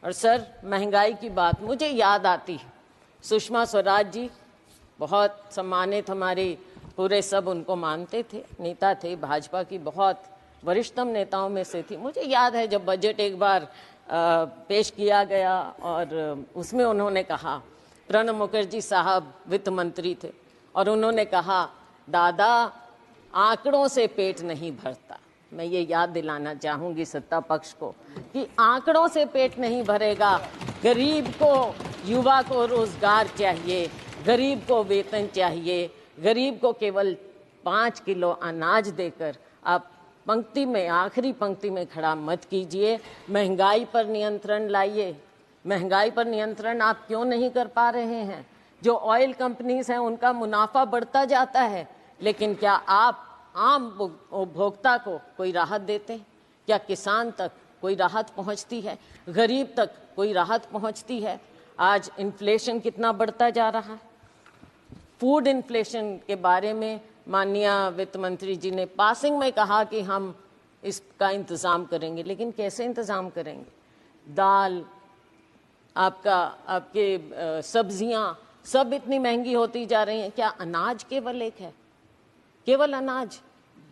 और सर, महंगाई की बात मुझे याद आती है, सुषमा स्वराज जी बहुत सम्मानित, हमारे पूरे सब उनको मानते थे, नेता थे, भाजपा की बहुत वरिष्ठतम नेताओं में से थी। मुझे याद है जब बजट एक बार पेश किया गया और उसमें उन्होंने कहा, प्रणब मुखर्जी साहब वित्त मंत्री थे, और उन्होंने कहा, दादा आंकड़ों से पेट नहीं भरता। मैं ये याद दिलाना चाहूँगी सत्ता पक्ष को कि आंकड़ों से पेट नहीं भरेगा। गरीब को, युवा को रोजगार चाहिए, गरीब को वेतन चाहिए। गरीब को केवल 5 किलो अनाज देकर आप पंक्ति में, आखिरी पंक्ति में खड़ा मत कीजिए। महंगाई पर नियंत्रण लाइए। महंगाई पर नियंत्रण आप क्यों नहीं कर पा रहे हैं? जो ऑयल कंपनीज हैं उनका मुनाफा बढ़ता जाता है, लेकिन क्या आप आम उपभोक्ता को कोई राहत देते हैं? क्या किसान तक कोई राहत पहुंचती है? गरीब तक कोई राहत पहुंचती है? आज इन्फ्लेशन कितना बढ़ता जा रहा है। फूड इन्फ्लेशन के बारे में माननीय वित्त मंत्री जी ने पासिंग में कहा कि हम इसका इंतज़ाम करेंगे, लेकिन कैसे इंतज़ाम करेंगे? दाल, आपके सब्जियां सब इतनी महंगी होती जा रही हैं। क्या अनाज केवल एक है? केवल अनाज?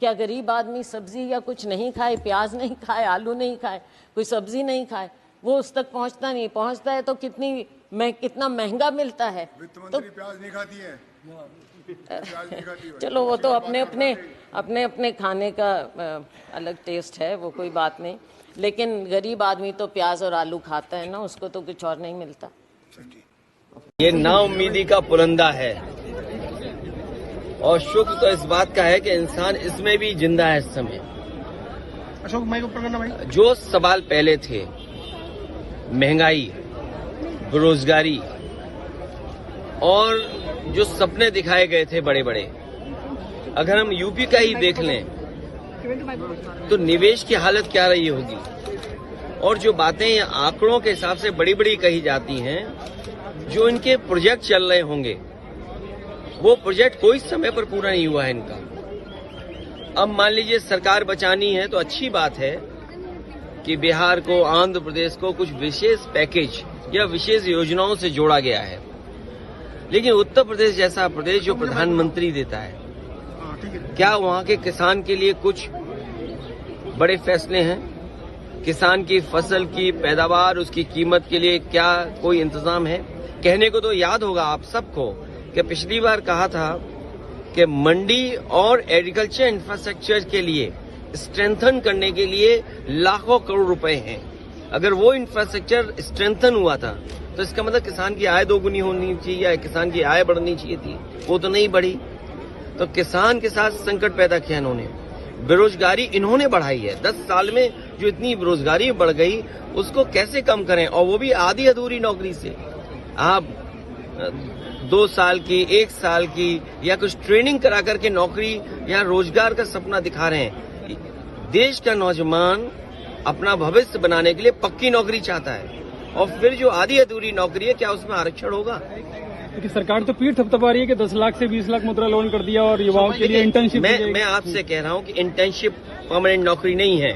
क्या गरीब आदमी सब्जी या कुछ नहीं खाए, प्याज नहीं खाए, आलू नहीं खाए, कोई सब्जी नहीं खाए, वो उस तक पहुंचता नहीं? पहुंचता है तो कितना महंगा मिलता है। वित्त मंत्री प्याज नहीं खाती है। चलो वो तो अपने अपने खाने का अलग टेस्ट है, वो कोई बात नहीं, लेकिन गरीब आदमी तो प्याज और आलू खाता है ना, उसको तो कुछ और नहीं मिलता। ये नाउम्मीदी का पुलंदा है और शुक्र तो इस बात का है कि इंसान इसमें भी जिंदा है इस समय। अशोक माइक ऊपर करना भाई। जो सवाल पहले थे, महंगाई, बेरोजगारी और जो सपने दिखाए गए थे बड़े बड़े, अगर हम यूपी का ही देख लें तो निवेश की हालत क्या रही होगी। और जो बातें आंकड़ों के हिसाब से बड़ी बड़ी कही जाती हैं, जो इनके प्रोजेक्ट चल रहे होंगे, वो प्रोजेक्ट कोई समय पर पूरा नहीं हुआ है इनका। अब मान लीजिए सरकार बचानी है तो अच्छी बात है कि बिहार को, आंध्र प्रदेश को कुछ विशेष पैकेज या विशेष योजनाओं से जोड़ा गया है, लेकिन उत्तर प्रदेश जैसा प्रदेश जो प्रधानमंत्री देता है, क्या वहां के किसान के लिए कुछ बड़े फैसले हैं? किसान की फसल की पैदावार, उसकी कीमत के लिए क्या कोई इंतजाम है? कहने को तो याद होगा आप सबको कि पिछली बार कहा था कि मंडी और एग्रीकल्चर इंफ्रास्ट्रक्चर के लिए स्ट्रेंथन करने के लिए लाखों करोड़ रुपए हैं। अगर वो इंफ्रास्ट्रक्चर स्ट्रेंथन हुआ था तो इसका मतलब किसान की आय दोगुनी होनी चाहिए या किसान की आय बढ़नी चाहिए थी, वो तो नहीं बढ़ी। तो किसान के साथ संकट पैदा किया इन्होंने। बेरोजगारी इन्होंने बढ़ाई है। 10 साल में जो इतनी बेरोजगारी बढ़ गई, उसको कैसे कम करें? और वो भी आधी अधूरी नौकरी से। आप 2 साल की, 1 साल की या कुछ ट्रेनिंग करा करके नौकरी या रोजगार का सपना दिखा रहे हैं। देश का नौजवान अपना भविष्य बनाने के लिए पक्की नौकरी चाहता है, और फिर जो आधी अधूरी नौकरी है, क्या उसमें आरक्षण होगा? क्योंकि सरकार तो पीठ थपथपा रही है कि 10 लाख से 20 लाख मुद्रा लोन कर दिया और युवाओं के लिए इंटर्नशिप। मैं आपसे कह रहा हूं कि इंटर्नशिप परमानेंट नौकरी नहीं है।